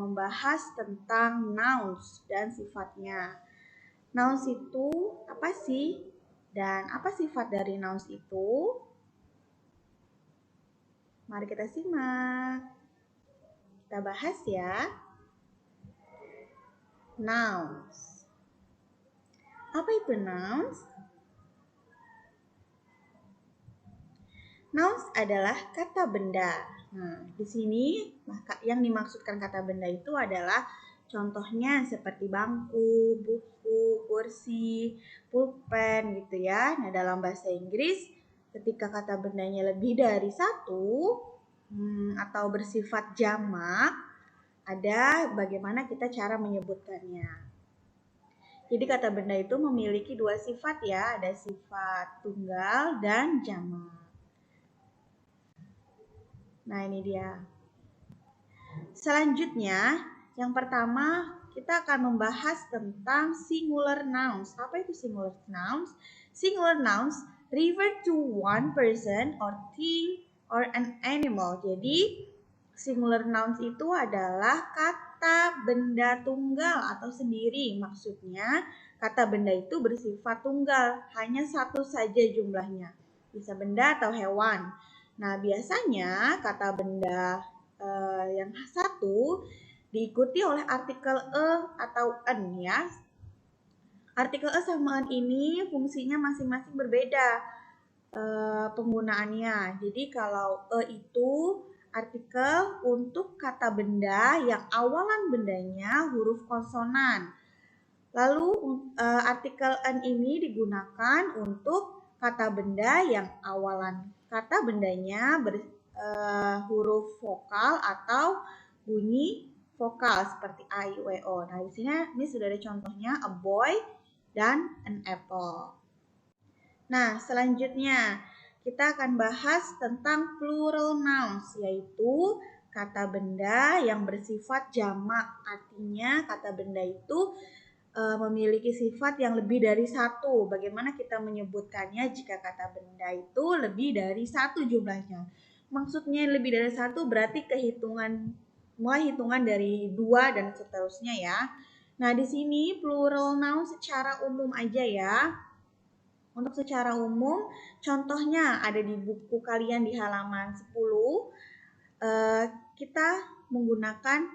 membahas tentang nouns dan sifatnya. Nouns itu apa sih? Dan apa sifat dari nouns itu? Mari kita simak. Kita bahas ya. Nouns. Apa itu nouns? Nouns adalah kata benda. Nah, di sini yang dimaksudkan kata benda itu adalah contohnya seperti bangku, buku, kursi, pulpen gitu ya. Nah, dalam bahasa Inggris ketika kata bendanya lebih dari satu atau bersifat jamak, ada bagaimana kita cara menyebutkannya. Jadi kata benda itu memiliki dua sifat ya, ada sifat tunggal dan jamak. Nah, ini dia. Selanjutnya, yang pertama kita akan membahas tentang singular nouns. Apa itu singular nouns? Singular nouns refer to one person or thing or an animal. Jadi, singular nouns itu adalah kata benda tunggal atau sendiri. Maksudnya, kata benda itu bersifat tunggal, hanya satu saja jumlahnya. Bisa benda atau hewan. Nah, biasanya kata benda yang satu diikuti oleh artikel e atau en ya. Artikel e sama en ini fungsinya masing-masing berbeda penggunaannya. Jadi kalau e itu artikel untuk kata benda yang awalan bendanya huruf konsonan. Lalu artikel en ini digunakan untuk kata benda yang awalan kata bendanya huruf vokal atau bunyi vokal seperti a, i, u, e, o. Nah, di sini ini sudah ada contohnya a boy dan an apple. Nah, selanjutnya kita akan bahas tentang plural nouns, yaitu kata benda yang bersifat jamak. Artinya kata benda itu memiliki sifat yang lebih dari satu. Bagaimana kita menyebutkannya jika kata benda itu lebih dari satu jumlahnya? Maksudnya lebih dari satu berarti mulai hitungan dari 2 dan seterusnya ya. Nah, di sini plural noun secara umum aja ya. Untuk secara umum, contohnya ada di buku kalian di halaman 10. Kita menggunakan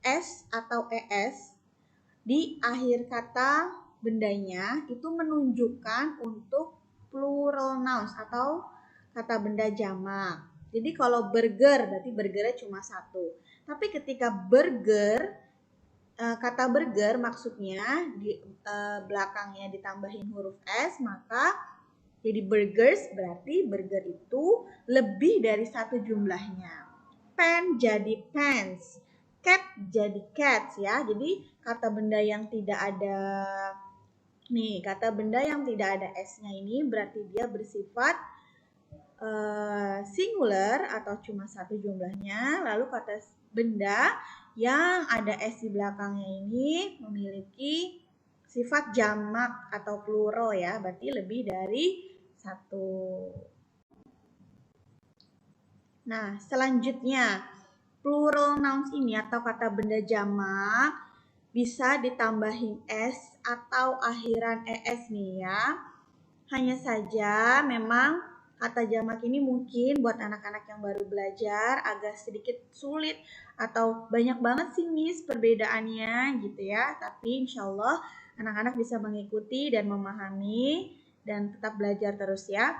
s atau es di akhir kata bendanya itu menunjukkan untuk plural nouns atau kata benda jamak. Jadi kalau burger berarti burgernya cuma satu. Tapi ketika burger, kata burger maksudnya di belakangnya ditambahin huruf s, maka jadi burgers berarti burger itu lebih dari satu jumlahnya. Pen jadi pants. Cat jadi cats ya. Jadi kata benda yang tidak ada kata benda yang tidak ada s-nya ini berarti dia bersifat singular atau cuma satu jumlahnya. Lalu kata benda yang ada s di belakangnya ini memiliki sifat jamak atau plural ya, berarti lebih dari satu. Nah, selanjutnya plural nouns ini atau kata benda jamak bisa ditambahin s atau akhiran es nih ya. Hanya saja memang kata jamak ini mungkin buat anak-anak yang baru belajar agak sedikit sulit atau banyak banget sih Miss perbedaannya gitu ya. Tapi insya Allah anak-anak bisa mengikuti dan memahami dan tetap belajar terus ya.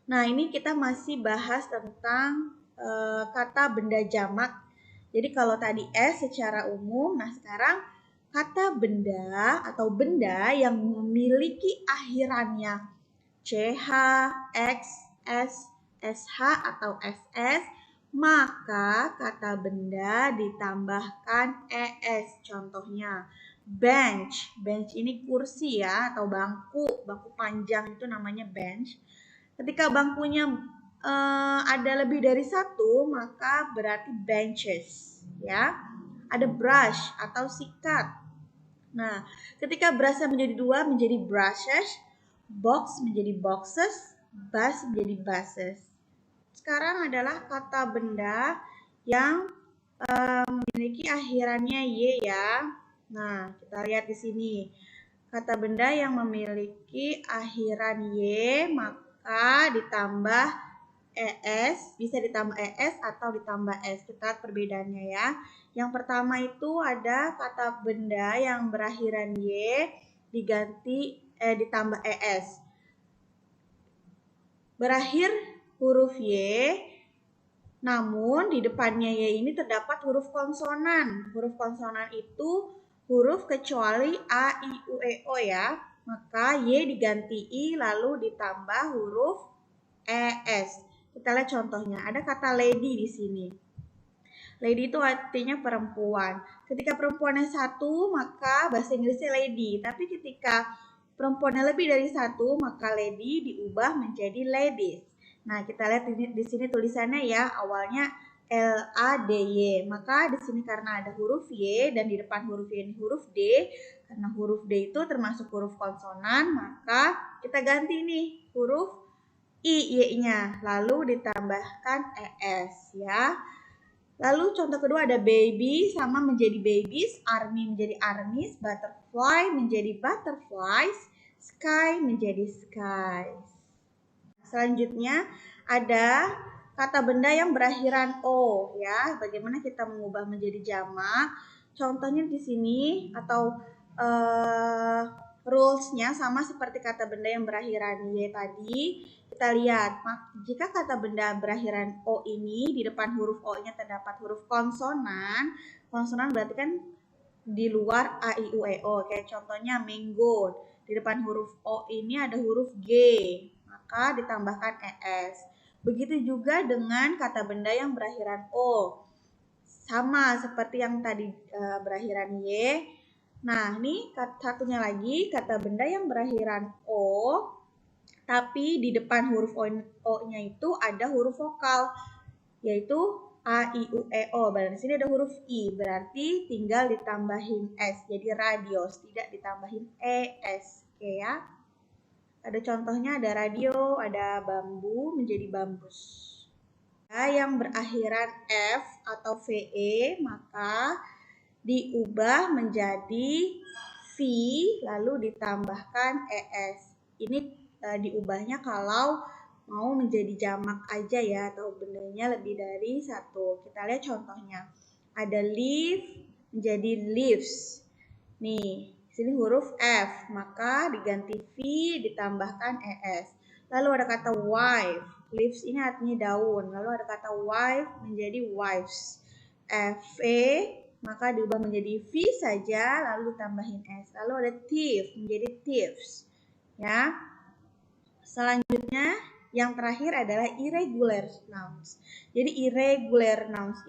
Nah, ini kita masih bahas tentang kata benda jamak. Jadi kalau tadi S secara umum, nah sekarang kata benda atau benda yang memiliki akhirannya CH, X, S, SH atau SS, maka kata benda ditambahkan ES. Contohnya bench. Bench ini kursi ya atau bangku panjang itu namanya bench. Ketika bangkunya ada lebih dari satu, maka berarti benches ya. Ada brush atau sikat. Nah, ketika brushnya menjadi dua menjadi brushes, box menjadi boxes, bus menjadi buses. Sekarang adalah kata benda yang memiliki akhirannya Y ya. Nah, kita lihat di sini. Kata benda yang memiliki akhiran Y, maka ditambah ES, bisa ditambah ES atau ditambah S. Kita lihat perbedaannya ya. Yang pertama itu ada kata benda yang berakhiran Y ditambah ES. Berakhir huruf Y, namun di depannya Y ini terdapat huruf konsonan. Huruf konsonan itu huruf kecuali A, I, U, E, O ya. Maka Y diganti I lalu ditambah huruf ES. Kita lihat contohnya. Ada kata lady di sini. Lady itu artinya perempuan. Ketika perempuannya satu, maka bahasa Inggrisnya lady. Tapi ketika perempuannya lebih dari satu, maka lady diubah menjadi ladies. Nah, kita lihat di sini tulisannya ya, awalnya LADY. Maka di sini karena ada huruf Y dan di depan huruf Y ini huruf D, karena huruf D itu termasuk huruf konsonan, maka kita ganti nih huruf Y-nya, lalu ditambahkan ES ya. Lalu contoh kedua ada baby sama menjadi babies, army menjadi armies, butterfly menjadi butterflies, sky menjadi skies. Selanjutnya ada kata benda yang berakhiran O ya. Bagaimana kita mengubah menjadi jamak? Contohnya di sini atau rules-nya sama seperti kata benda yang berakhiran Y tadi. Kita lihat, jika kata benda berakhiran O ini di depan huruf O-nya terdapat huruf konsonan. Konsonan berarti kan di luar A, I, U, E, O. Kayak contohnya mango. Di depan huruf O ini ada huruf G, maka ditambahkan ES. Begitu juga dengan kata benda yang berakhiran O. Sama seperti yang tadi berakhiran Y. Nah, ini satunya lagi kata benda yang berakhiran O, tapi di depan huruf O-nya itu ada huruf vokal, yaitu A, I, U, E, O. Dan di sini ada huruf I, berarti tinggal ditambahin S, jadi radios, tidak ditambahin ES. Oke ya. Ada contohnya, ada radio, ada bambu menjadi bambus. Yang berakhiran F atau VE, maka diubah menjadi V lalu ditambahkan ES. Ini diubahnya kalau mau menjadi jamak aja ya, atau bendanya lebih dari satu. Kita lihat contohnya. Ada leaf menjadi leaves. Nih, sini huruf F, maka diganti V ditambahkan ES. Lalu ada kata wife. Leaves ini artinya daun. Lalu ada kata wife menjadi wives. FE maka diubah menjadi V saja lalu ditambahin S. Lalu ada thief menjadi thieves. Ya. Selanjutnya yang terakhir adalah irregular nouns. Jadi irregular nouns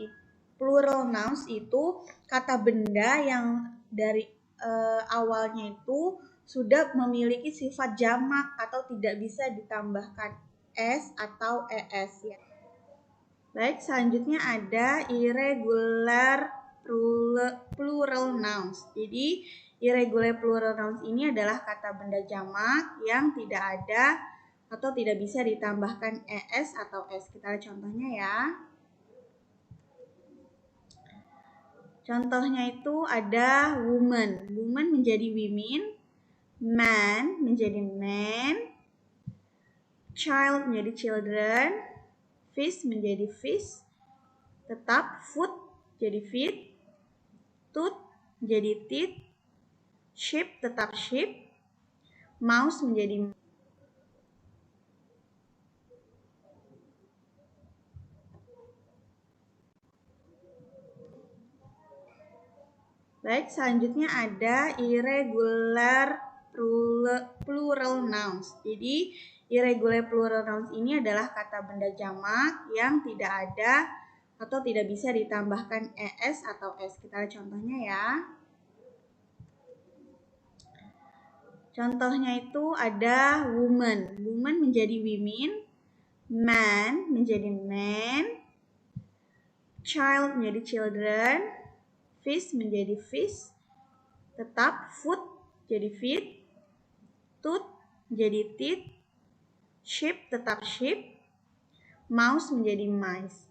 plural nouns itu kata benda yang dari awalnya itu sudah memiliki sifat jamak atau tidak bisa ditambahkan S atau ES ya. Baik, selanjutnya ada irregular plural nouns. Jadi irregular plural nouns ini adalah kata benda jamak yang tidak ada atau tidak bisa ditambahkan ES atau S. Kita lihat contohnya ya. Contohnya itu ada woman. Woman menjadi women, man menjadi men, child menjadi children, fish menjadi fish, tetap food jadi feed, tooth menjadi teeth, sheep tetap sheep, mouse menjadi Baik, selanjutnya ada irregular plural nouns. Jadi, irregular plural nouns ini adalah kata benda jamak yang tidak ada atau tidak bisa ditambahkan ES atau S. Kita lihat contohnya ya. Contohnya itu ada woman. Woman menjadi women, man menjadi men, child menjadi children, fish menjadi fish, tetap food jadi feed, tooth menjadi teeth, sheep tetap sheep, mouse menjadi mice.